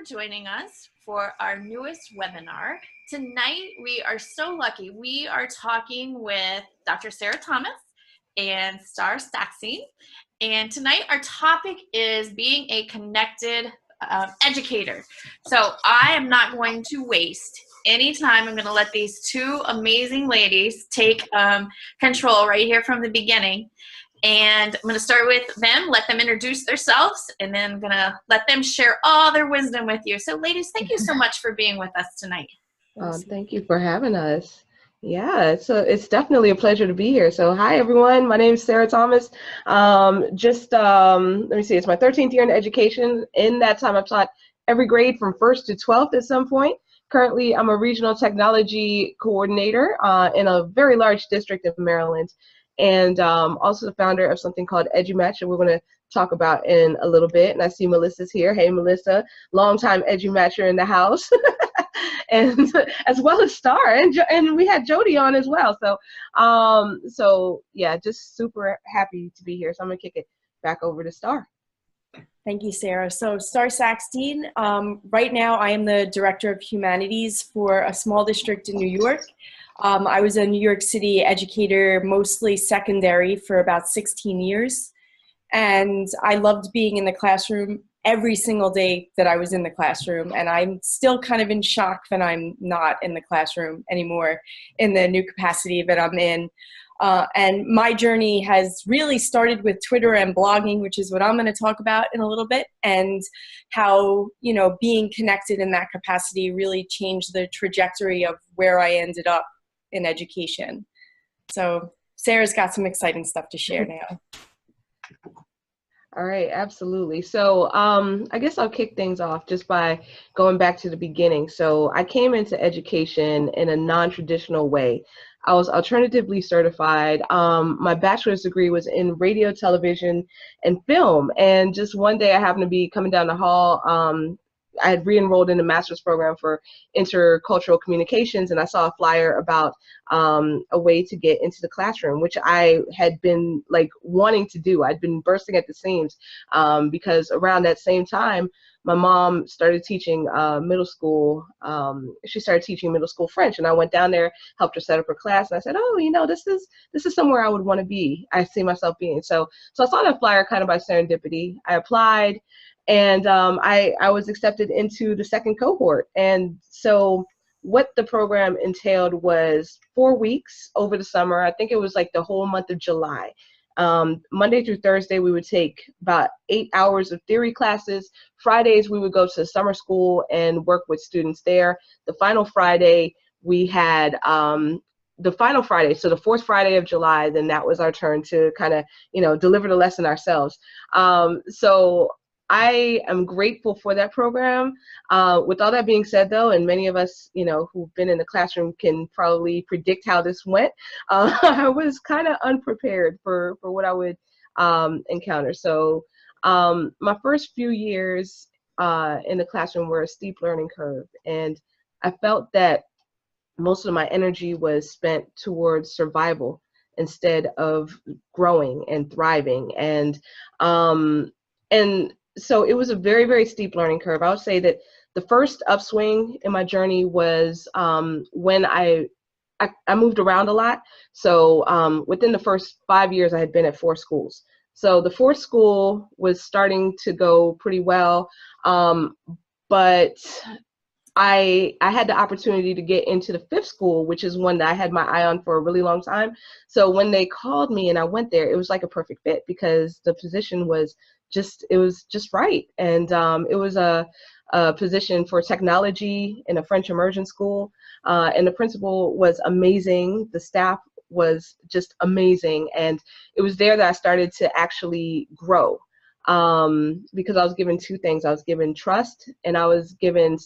for joining us for our newest webinar. Tonight, we are so lucky. We are talking with Dr. Sarah Thomas and Starr Sackstein. And tonight, our topic is being a connected educator. So I am not going to waste any time. I'm going to let these two amazing ladies take control right here from the beginning. And I'm going to start with them, let them introduce themselves, and then I'm going to let them share all their wisdom with you. So ladies, thank you so much for being with us tonight. Thank you for having us. Yeah, it's definitely a pleasure to be here. So hi, everyone. My name is Sarah Thomas. Let me see, it's my 13th year in education. In that time, I've taught every grade from 1st to 12th at some point. Currently, I'm a regional technology coordinator in a very large district of Maryland. And also the founder of something called EduMatch, and we're going to talk about in a little bit. And I see Melissa's here. Hey, Melissa, longtime EduMatcher in the house, and as well as Starr, and we had Jodie on as well. So yeah, just super happy to be here. So I'm going to kick it back over to Starr. Thank you, Sarah. So Starr Sackstein, right now I am the Director of Humanities for a small district in New York. I was a New York City educator, mostly secondary, for about 16 years. And I loved being in the classroom every single day that I was in the classroom. And I'm still kind of in shock that I'm not in the classroom anymore in the new capacity that I'm in. And my journey has really started with Twitter and blogging, which is what I'm going to talk about in a little bit, and how, you know, being connected in that capacity really changed the trajectory of where I ended up in education. So Sarah's got some exciting stuff to share now. All right, absolutely. So I guess I'll kick things off just by going back to the beginning. So I came into education in a non-traditional way. I was alternatively certified. My bachelor's degree was in radio, television, and film. And just one day I happened to be coming down the hall. I had re-enrolled in the master's program for intercultural communications, and I saw a flyer about a way to get into the classroom, which I had been like wanting to do. I'd been bursting at the seams because around that same time, my mom started teaching middle school. She started teaching middle school French, and I went down there, helped her set up her class, and I said, "Oh, you know, this is somewhere I would want to be. I see myself being." So I saw that flyer kind of by serendipity. I applied. And I was accepted into the second cohort. And so what the program entailed was 4 weeks over the summer. I think it was like the whole month of July. Monday through Thursday, we would take about 8 hours of theory classes. Fridays, we would go to summer school and work with students there. The final Friday, we had so the fourth Friday of July, then that was our turn to kind of, you know, deliver the lesson ourselves. So I am grateful for that program. With all that being said, though, and many of us, you know, who've been in the classroom can probably predict how this went, I was kind of unprepared for what I would encounter. So my first few years in the classroom were a steep learning curve, and I felt that most of my energy was spent towards survival instead of growing and thriving. And so it was a very, very steep learning curve. I would say that the first upswing in my journey was when I moved around a lot. So within the first 5 years, I had been at 4 schools. So the 4th school was starting to go pretty well, but I had the opportunity to get into the 5th school, which is one that I had my eye on for a really long time. So when they called me and I went there, it was like a perfect fit because the position was just right. And it was a position for technology in a French immersion school. And the principal was amazing. The staff was just amazing. And it was there that I started to actually grow because I was given 2 things. I was given trust, and I was given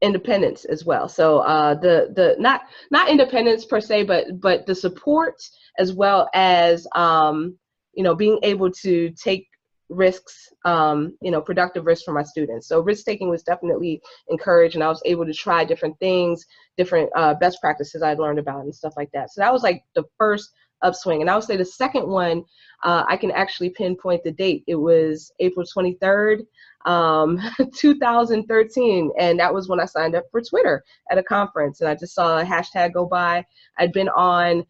independence as well. So the not independence per se, but the support as well as you know, being able to take risks, you know, productive risks for my students. So risk taking was definitely encouraged, and I was able to try different things, different best practices I'd learned about and stuff like that. So that was like the first upswing. And I would say the second one, I can actually pinpoint the date. It was April 23rd, 2013. And that was when I signed up for Twitter at a conference. And I just saw a hashtag go by. I'd been on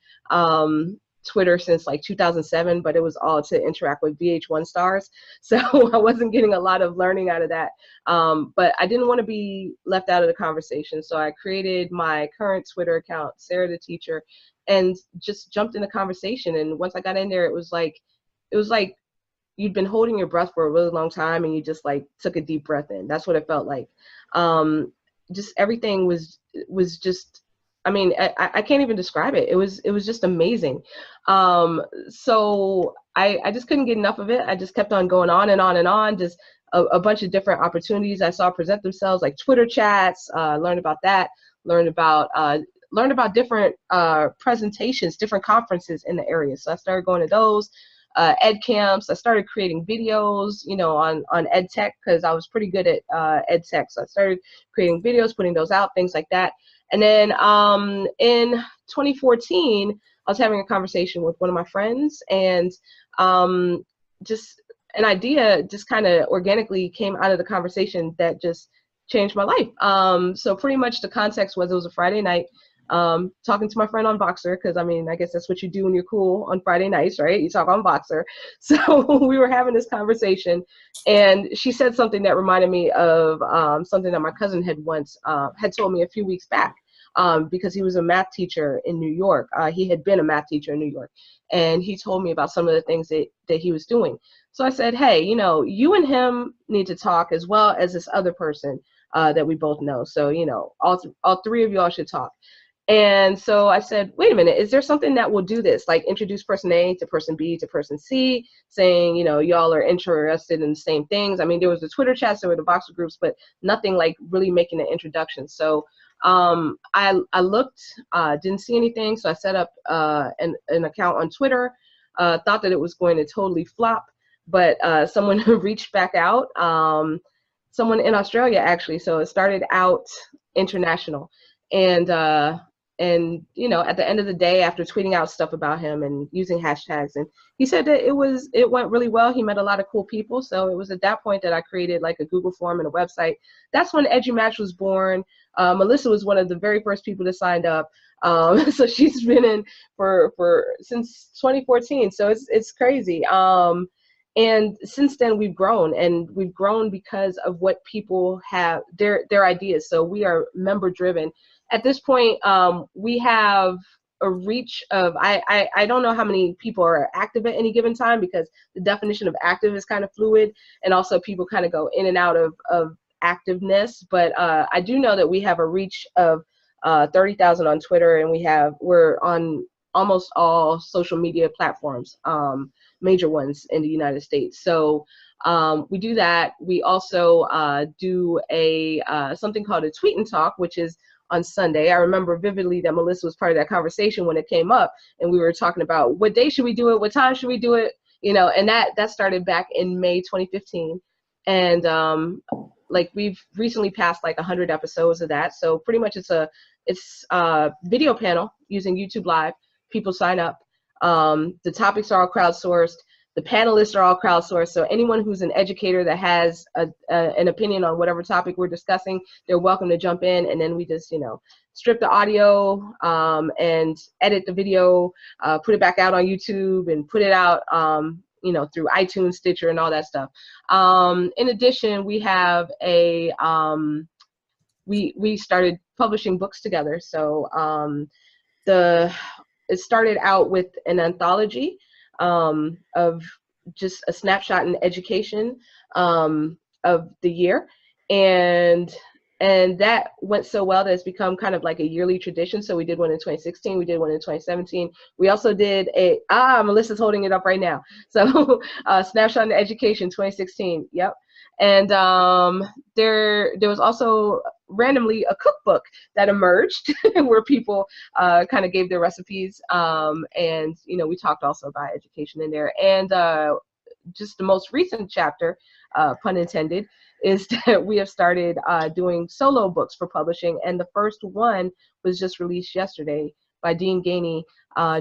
Twitter since like 2007, but it was all to interact with VH1 stars. So I wasn't getting a lot of learning out of that. But I didn't want to be left out of the conversation. So I created my current Twitter account, Sarah the Teacher, and just jumped in the conversation. And once I got in there, it was like you'd been holding your breath for a really long time and you just like took a deep breath in. That's what it felt like. Just everything was just, I mean, I can't even describe it. It was just amazing. So I just couldn't get enough of it. I just kept on going on and on and on, just a bunch of different opportunities I saw present themselves, like Twitter chats, learned about that, learned about different presentations, different conferences in the area. So I started going to those. Ed camps. I started creating videos, you know, on ed tech, because I was pretty good at ed tech. So I started creating videos, putting those out, things like that. And then in 2014, I was having a conversation with one of my friends, and just an idea just kind of organically came out of the conversation that just changed my life. So pretty much the context was, it was a Friday night. Talking to my friend on Voxer, because I mean, I guess that's what you do when you're cool on Friday nights, right? You talk on Voxer. So we were having this conversation, and she said something that reminded me of something that my cousin had once had told me a few weeks back, because he was a math teacher in New York. He had been a math teacher in New York, and he told me about some of the things that he was doing. So I said, hey, you know, you and him need to talk, as well as this other person that we both know. So, you know, all three of y'all should talk. And so I said, wait a minute, is there something that will do this? Like introduce person A to person B to person C, saying, you know, y'all are interested in the same things. I mean, there was the Twitter chats, there were the Voxer groups, but nothing like really making an introduction. So I looked, didn't see anything. So I set up an account on Twitter, thought that it was going to totally flop, but someone reached back out, someone in Australia actually. So it started out international. And you know, at the end of the day, after tweeting out stuff about him and using hashtags, and he said that it went really well. He met a lot of cool people. So it was at that point that I created like a Google form and a website. That's when EduMatch was born. Melissa was one of the very first people that signed up. So she's been in for since 2014. So it's crazy. And since then we've grown because of what people have, their ideas. So we are member driven. At this point, we have a reach of, I don't know how many people are active at any given time, because the definition of active is kind of fluid, and also people kind of go in and out of activeness. But I do know that we have a reach of 30,000 on Twitter, and we're on almost all social media platforms, major ones in the United States. So we do that. We also do something called a tweet and talk, which is on Sunday. I remember vividly that Melissa was part of that conversation when it came up, and we were talking about what day should we do it, what time should we do it, you know, and that started back in May 2015. And like we've recently passed like 100 episodes of that. So pretty much it's a video panel using YouTube Live. People sign up. The topics are all crowdsourced. The panelists are all crowdsourced. So anyone who's an educator that has an opinion on whatever topic we're discussing, they're welcome to jump in. And then we just, you know, strip the audio and edit the video, put it back out on YouTube, and put it out, you know, through iTunes, Stitcher, and all that stuff. In addition, we have we started publishing books together. So it started out with an anthology of just a snapshot in education of the year, and that went so well that it's become kind of like a yearly tradition. So we did one in 2016, we did one in 2017. We also did Melissa's holding it up right now. So snapshot in education 2016. Yep. And there was also randomly a cookbook that emerged where people kind of gave their recipes, and you know, we talked also about education in there. And just the most recent chapter, pun intended, is that we have started doing solo books for publishing, and the first one was just released yesterday by Dean Gainey,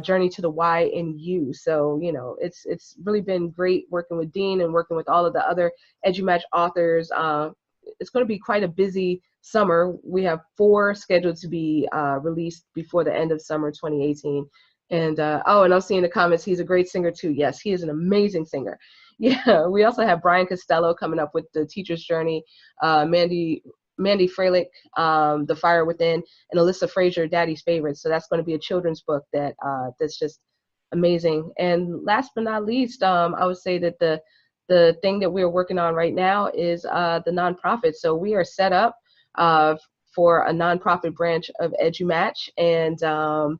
Journey to the Y in You. So, you know, it's really been great working with Dean and working with all of the other EduMatch authors. It's going to be quite a busy summer. We have 4 scheduled to be released before the end of summer 2018. And oh, and I'm seeing the comments, he's a great singer too. Yes, he is an amazing singer. Yeah, we also have Brian Costello coming up with The Teacher's Journey, Mandy Freilich, The Fire Within, and Alyssa Frazier, Daddy's Favorite. So that's going to be a children's book that's just amazing. And last but not least, I would say that the thing that we're working on right now is the nonprofit. So we are set up for a nonprofit branch of EduMatch, and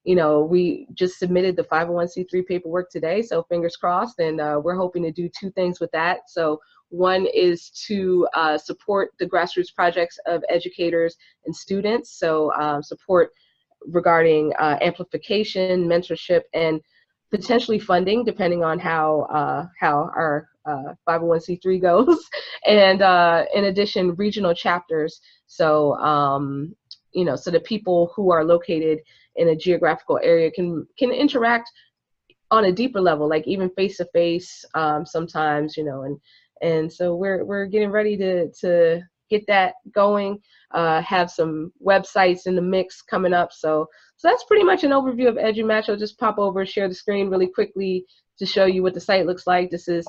you know, we just submitted the 501c3 paperwork today, so fingers crossed, and we're hoping to do 2 things with that. So one is to support the grassroots projects of educators and students, so support regarding amplification, mentorship, and potentially funding, depending on how our 501c3 goes, and in addition, regional chapters. So you know, so the people who are located in a geographical area can interact on a deeper level, like even face to face sometimes, you know, and so we're getting ready to get that going. Have some websites in the mix coming up. So that's pretty much an overview of EduMatch. I'll just pop over, share the screen really quickly to show you what the site looks like. This is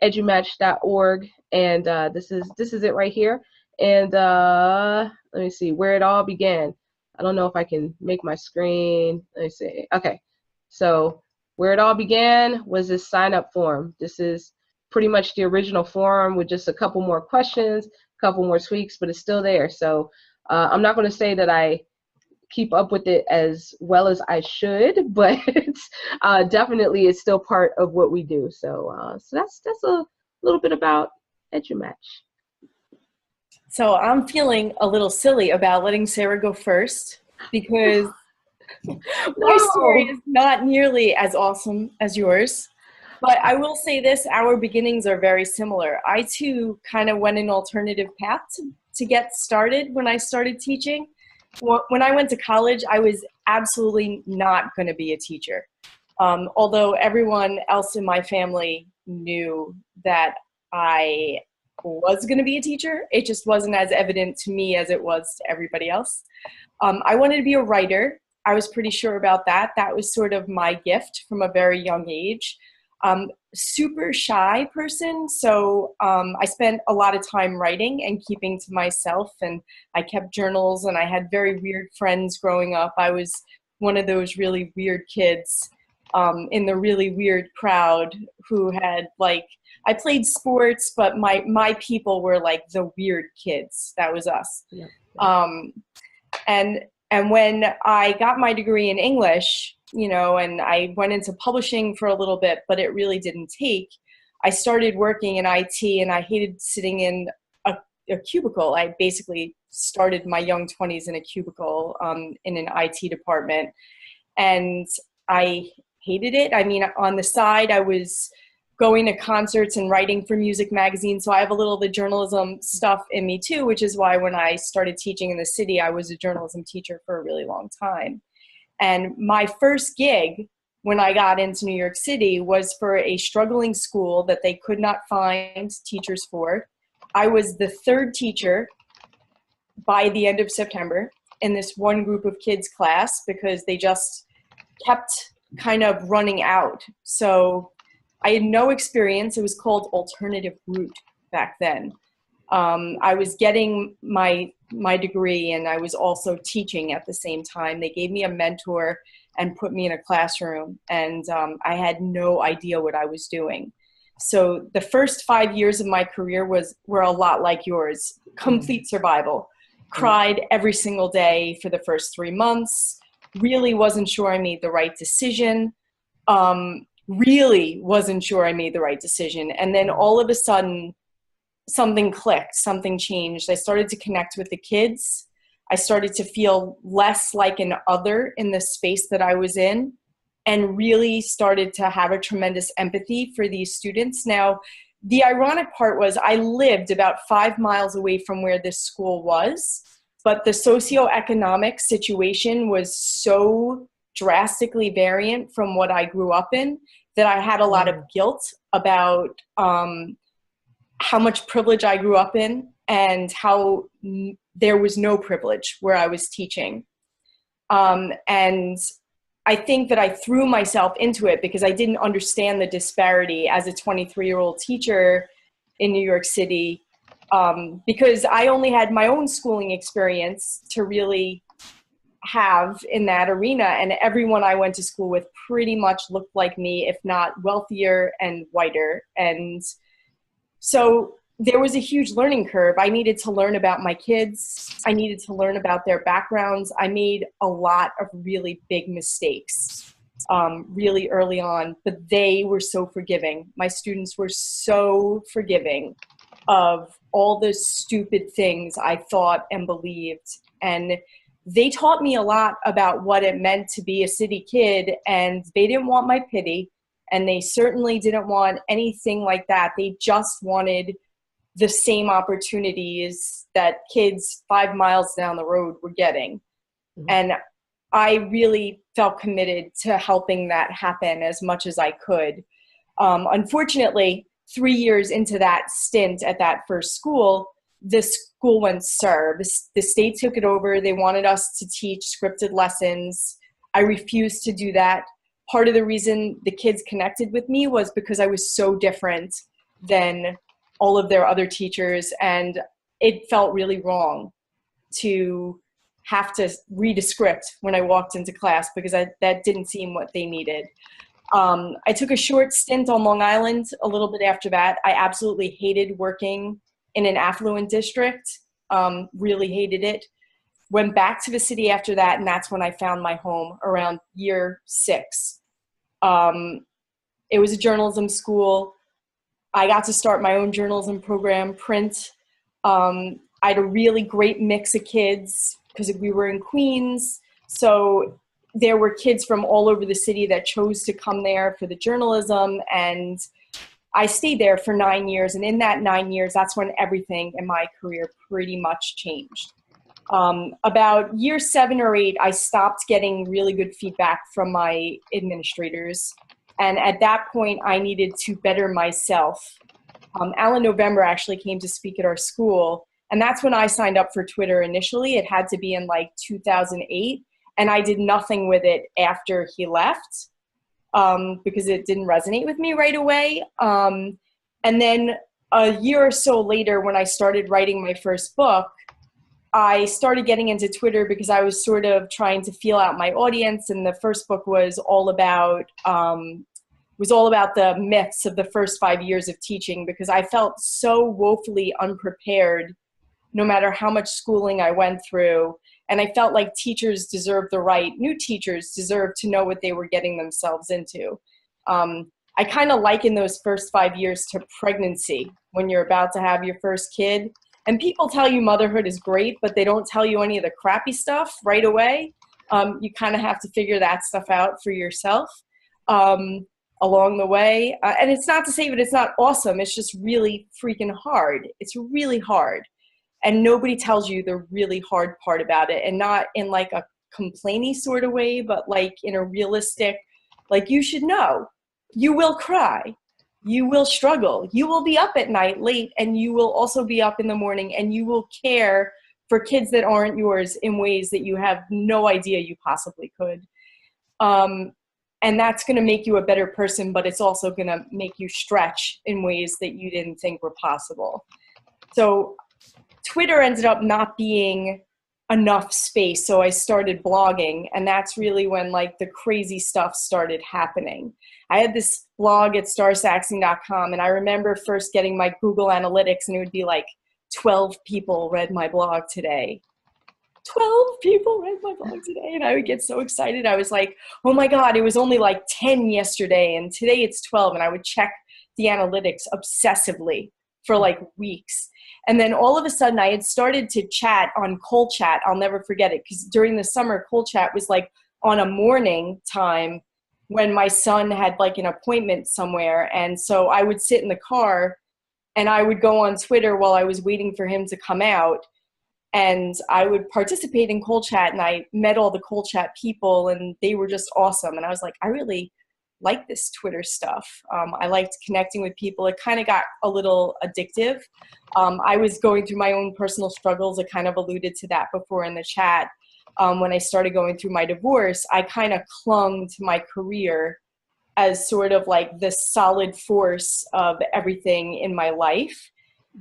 edumatch.org, and this is it right here. And let me see where it all began. I don't know if I can make my screen. Let me see. Okay, so where it all began was this sign up form. This is pretty much the original form with just a couple more questions, a couple more tweaks, but it's still there. So I'm not going to say that I keep up with it as well as I should, but definitely it's still part of what we do. So so that's a little bit about EduMatch. So I'm feeling a little silly about letting Sarah go first, because my story is not nearly as awesome as yours. But I will say this, our beginnings are very similar. I too kind of went an alternative path to get started when I started teaching. When I went to college, I was absolutely not going to be a teacher. Although everyone else in my family knew that I was going to be a teacher, it just wasn't as evident to me as it was to everybody else. I wanted to be a writer. I was pretty sure about that. That was sort of my gift from a very young age. Super shy person, so I spent a lot of time writing and keeping to myself, and I kept journals, and I had very weird friends growing up. I was one of those really weird kids in the really weird crowd who had, like, I played sports, but my people were like the weird kids. That was us. Yeah. And when I got my degree in English, you know, and I went into publishing for a little bit, but it really didn't take. I started working in IT, and I hated sitting in a cubicle. I basically started my young 20s in a cubicle in an IT department, and I hated it. I mean, on the side, I was going to concerts and writing for music magazines, so I have a little of the journalism stuff in me too, which is why when I started teaching in the city, I was a journalism teacher for a really long time. And my first gig when I got into New York City was for a struggling school that they could not find teachers for. I was the 3rd teacher by the end of September in this one group of kids class because they just kept kind of running out. So I had no experience. It was called alternative route back then. I was getting my degree, and I was also teaching at the same time. They gave me a mentor and put me in a classroom, and I had no idea what I was doing. So the first 5 years of my career were a lot like yours, complete survival. Cried every single day for the first 3 months, really wasn't sure I made the right decision, really wasn't sure I made the right decision. And then all of a sudden, something clicked, something changed. I started to connect with the kids. I started to feel less like an other in the space that I was in, and really started to have a tremendous empathy for these students. Now, the ironic part was I lived about 5 miles away from where this school was. but the socioeconomic situation was so drastically variant from what I grew up in that I had a lot of guilt about how much privilege I grew up in and how there was no privilege where I was teaching. And I think that I threw myself into it because I didn't understand the disparity as a 23-year-old teacher in New York City, because I only had my own schooling experience to really have in that arena, and everyone I went to school with pretty much looked like me, if not wealthier and whiter. And so there was a huge learning curve. I needed to learn about my kids. I needed to learn about their backgrounds. I made a lot of really big mistakes really early on, but they were so forgiving. My students were so forgiving of all the stupid things I thought and believed. And they taught me a lot about what it meant to be a city kid, and they didn't want my pity, and they certainly didn't want anything like that. They just wanted the same opportunities that kids 5 miles down the road were getting. Mm-hmm. And I really felt committed to helping that happen as much as I could. Unfortunately, 3 years into that stint at that first school, the school went SIR. The state took it over. They wanted us to teach scripted lessons. I refused to do that. Part of the reason the kids connected with me was because I was so different than all of their other teachers, and it felt really wrong to have to read a script when I walked into class because that didn't seem what they needed. I took a short stint on Long Island a little bit after that. I absolutely hated working in an affluent district, really hated it. Went back to the city after that, and that's when I found my home around year 6. It was a journalism school. I got to start my own journalism program, print. I had a really great mix of kids because we were in Queens. So there were kids from all over the city that chose to come there for the journalism. And I stayed there for 9 years. And in that 9 years, that's when everything in my career pretty much changed. About year 7 or 8, I stopped getting really good feedback from my administrators. And at that point, I needed to better myself. Alan November actually came to speak at our school. And that's when I signed up for Twitter initially. It had to be in like 2008. And I did nothing with it after he left because it didn't resonate with me right away. And then a year or so later, when I started writing my first book, I started getting into Twitter because I was sort of trying to feel out my audience. And the first book was all about the myths of the first 5 years of teaching, because I felt so woefully unprepared no matter how much schooling I went through. And I felt like teachers deserved the right, new teachers deserved to know what they were getting themselves into. I kind of liken those first 5 years to pregnancy, when you're about to have your first kid. And people tell you motherhood is great, but they don't tell you any of the crappy stuff right away. You kind of have to figure that stuff out for yourself along the way. And it's not to say that it's not awesome. It's just really freaking hard. It's really hard. And nobody tells you the really hard part about it, and not in like a complainy sort of way, but like in a realistic, like, you should know. You will cry. You will struggle. You will be up at night late, and you will also be up in the morning, and you will care for kids that aren't yours in ways that you have no idea you possibly could. And that's going to make you a better person, but it's also going to make you stretch in ways that you didn't think were possible. So Twitter ended up not being enough space, so I started blogging, and that's really when like the crazy stuff started happening. I had this blog at starrsackstein.com, and I remember first getting my Google Analytics, and it would be like 12 people read my blog today. 12 people read my blog today, and I would get so excited. I was like, oh my God, it was only like 10 yesterday, and today it's 12, and I would check the analytics obsessively for like weeks. And then all of a sudden I had started to chat on Cold Chat. I'll never forget it, because during the summer, Cold Chat was like on a morning time when my son had like an appointment somewhere. And so I would sit in the car and I would go on Twitter while I was waiting for him to come out. And I would participate in Cold Chat, and I met all the Cold Chat people, and they were just awesome. And I was like, I really like this Twitter stuff. I liked connecting with people. It kind of got a little addictive. I was going through my own personal struggles. I kind of alluded to that before in the chat. When I started going through my divorce, I kind of clung to my career as sort of like the solid force of everything in my life.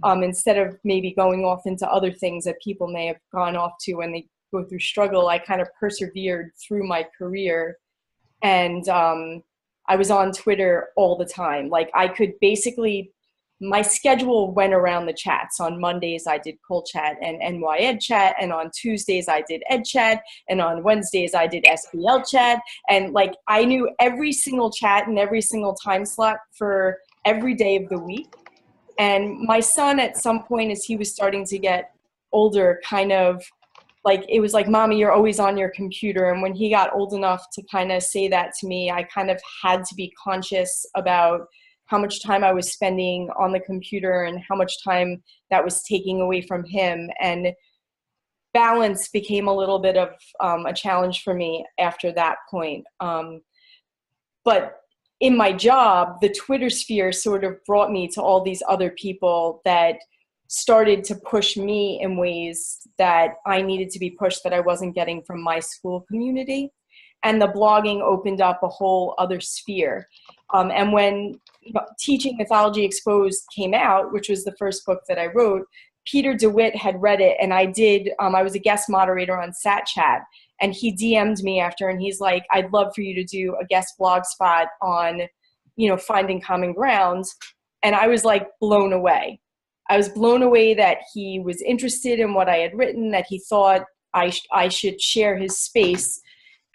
Instead of maybe going off into other things that people may have gone off to when they go through struggle, I kind of persevered through my career. And I was on Twitter all the time. Like I could basically, my schedule went around the chats. On Mondays, I did Cold Chat and NY Ed Chat. And on Tuesdays, I did Ed Chat. And on Wednesdays, I did SBL Chat. And like I knew every single chat and every single time slot for every day of the week. And my son, at some point, as he was starting to get older, kind of like, it was like, Mommy, you're always on your computer. And when he got old enough to kind of say that to me, I kind of had to be conscious about how much time I was spending on the computer and how much time that was taking away from him. And balance became a little bit of a challenge for me after that point. But in my job, the Twitter sphere sort of brought me to all these other people that started to push me in ways that I needed to be pushed that I wasn't getting from my school community. And the blogging opened up a whole other sphere. And when Teaching Mythology Exposed came out, which was the first book that I wrote, Peter DeWitt had read it, and I was a guest moderator on Sat Chat. And he DM'd me after, and he's like, I'd love for you to do a guest blog spot on, finding common ground. And I was like blown away. I was blown away that he was interested in what I had written, that he thought I should share his space.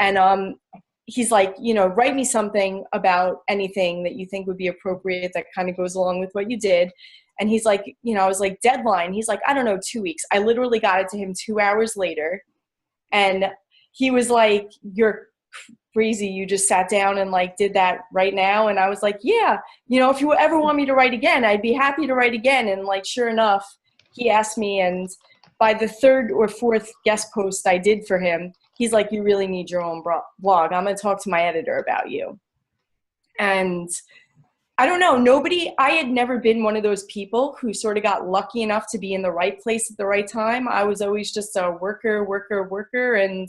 And he's like, write me something about anything that you think would be appropriate that kind of goes along with what you did. And he's like, I was like, deadline. He's like, I don't know, 2 weeks. I literally got it to him 2 hours later. And he was like, you're crazy. You just sat down and like did that right now. And I was like, yeah, if you ever want me to write again, I'd be happy to write again. And like, sure enough, he asked me. And by the third or fourth guest post I did for him, he's like, you really need your own blog. I'm going to talk to my editor about you. And I don't know, I had never been one of those people who sort of got lucky enough to be in the right place at the right time. I was always just a worker. And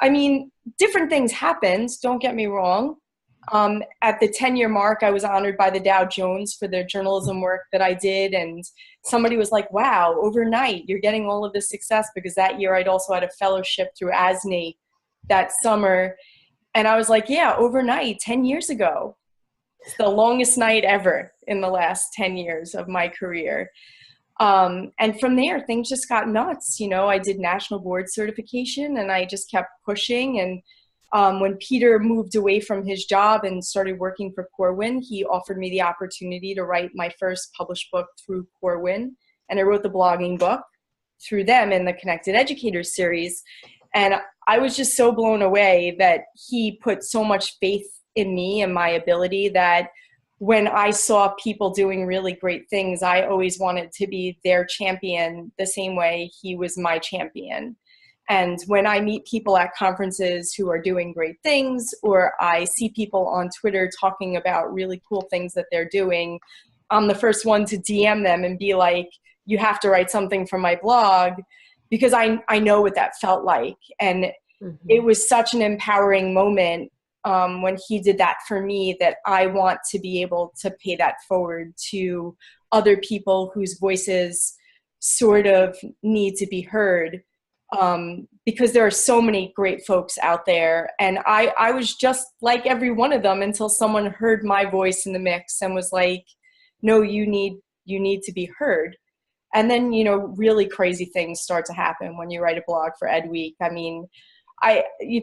I mean, different things happened, don't get me wrong. At the 10-year mark, I was honored by the Dow Jones for the journalism work that I did. And somebody was like, wow, overnight, you're getting all of this success, because that year I'd also had a fellowship through ASNI that summer. And I was like, yeah, overnight, 10 years ago. It's the longest night ever in the last 10 years of my career. And from there, things just got nuts. I did national board certification, and I just kept pushing. And when Peter moved away from his job and started working for Corwin, he offered me the opportunity to write my first published book through Corwin. And I wrote the blogging book through them in the Connected Educators series. And I was just so blown away that he put so much faith in me and my ability that when I saw people doing really great things, I always wanted to be their champion the same way he was my champion. And when I meet people at conferences who are doing great things, or I see people on Twitter talking about really cool things that they're doing, I'm the first one to DM them and be like, you have to write something for my blog, because I know what that felt like. And it was such an empowering moment when he did that for me, that I want to be able to pay that forward to other people whose voices sort of need to be heard, because there are so many great folks out there. And I was just like every one of them until someone heard my voice in the mix and was like, no, you need to be heard. And then, really crazy things start to happen when you write a blog for Ed Week. I mean,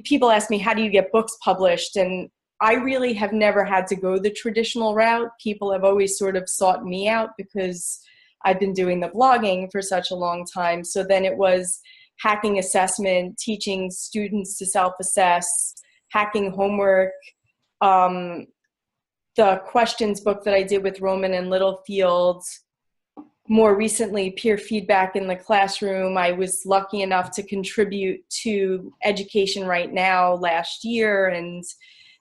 people ask me, how do you get books published? And I really have never had to go the traditional route. People have always sort of sought me out because I've been doing the blogging for such a long time. So then it was hacking assessment, teaching students to self-assess, hacking homework, the questions book that I did with Roman and Littlefield, more recently, peer feedback in the classroom. I was lucky enough to contribute to Education Right Now last year, and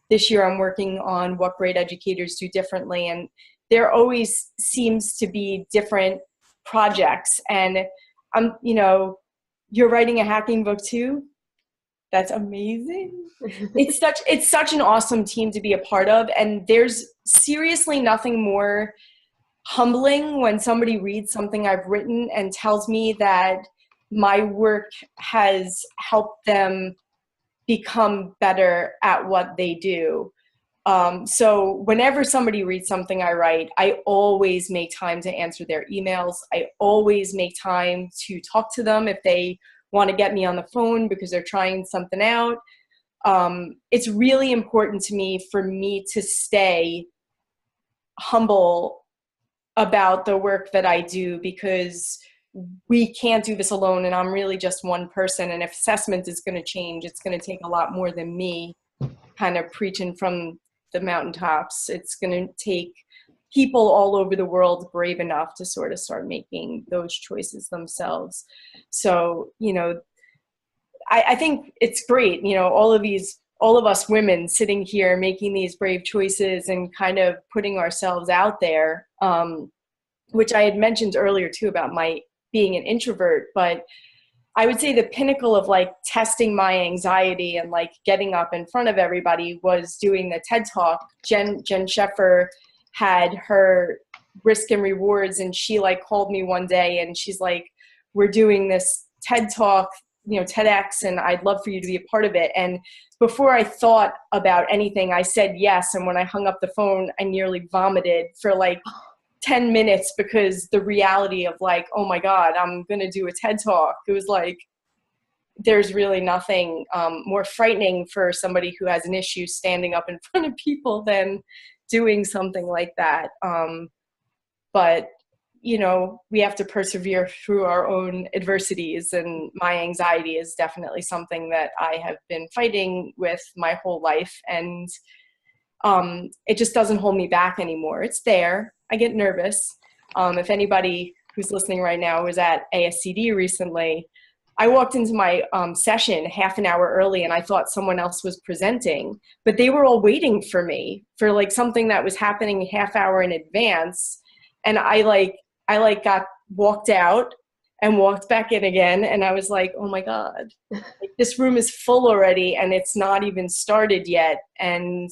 this year I'm working on What Great Educators Do Differently. And there always seems to be different projects. And you're writing a hacking book too? That's amazing. It's such an awesome team to be a part of. And there's seriously nothing more humbling when somebody reads something I've written and tells me that my work has helped them become better at what they do. So whenever somebody reads something I write, I always make time to answer their emails. I always make time to talk to them if they want to get me on the phone because they're trying something out. It's really important to me for me to stay humble about the work that I do, because we can't do this alone, and I'm really just one person. And if assessment is going to change, it's going to take a lot more than me kind of preaching from the mountaintops. It's going to take people all over the world brave enough to sort of start making those choices themselves. So, I think it's great, all of us women sitting here making these brave choices and kind of putting ourselves out there, which I had mentioned earlier too about my being an introvert. But I would say the pinnacle of like testing my anxiety and like getting up in front of everybody was doing the TED Talk. Jen Sheffer had her risk and rewards, and she like called me one day and she's like, we're doing this TED Talk, TEDx, and I'd love for you to be a part of it. And before I thought about anything, I said yes. And when I hung up the phone, I nearly vomited for like 10 minutes because the reality of like, oh my God, I'm going to do a TED Talk. It was like, there's really nothing more frightening for somebody who has an issue standing up in front of people than doing something like that. But we have to persevere through our own adversities, and my anxiety is definitely something that I have been fighting with my whole life, and it just doesn't hold me back anymore. It's there. I get nervous. If anybody who's listening right now was at ASCD recently, I walked into my session half an hour early and I thought someone else was presenting, but they were all waiting for me for like something that was happening a half hour in advance. And I got walked out and walked back in again. And I was like, oh my God, like, this room is full already and it's not even started yet. And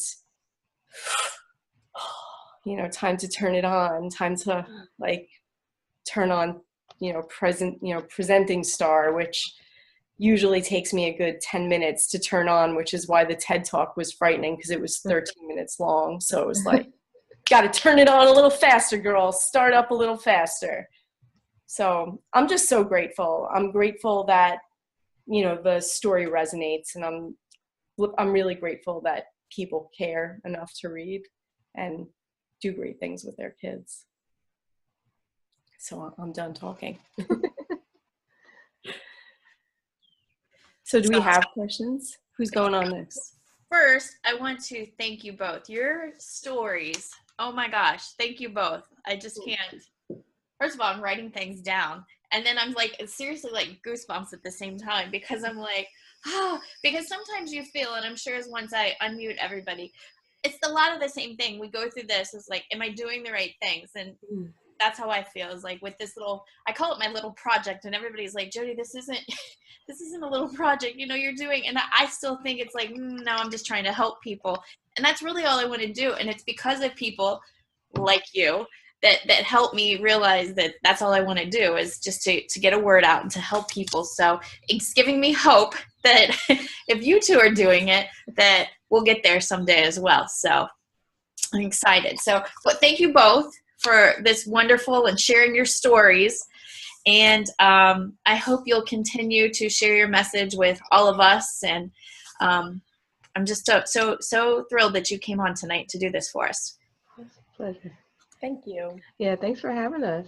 time to turn it on, time to like turn on, presenting Starr, which usually takes me a good 10 minutes to turn on, which is why the TED Talk was frightening because it was 13 minutes long. So it was like, got to turn it on a little faster, girl, start up a little faster. So I'm just so grateful. I'm grateful that, the story resonates, and I'm really grateful that people care enough to read and do great things with their kids. So I'm done talking. So do we have questions? Who's going on next? First, I want to thank you both. Your stories, oh my gosh, thank you both. I just can't. First of all, I'm writing things down. And then I'm like, seriously, like goosebumps at the same time, because I'm like, because sometimes you feel, and I'm sure as once I unmute everybody, it's a lot of the same thing. We go through this, it's like, am I doing the right things? And that's how I feel, is like with this little, I call it my little project, and everybody's like, Jodie, this isn't a little project, you're doing, and I still think it's like, no, I'm just trying to help people. And that's really all I want to do. And it's because of people like you that help me realize that that's all I want to do, is just to get a word out and to help people. So it's giving me hope that if you two are doing it, that we'll get there someday as well. So I'm excited. So, but thank you both for this wonderful and sharing your stories. And I hope you'll continue to share your message with all of us. And I'm just so thrilled that you came on tonight to do this for us. It's a pleasure. Thank you. Yeah, thanks for having us.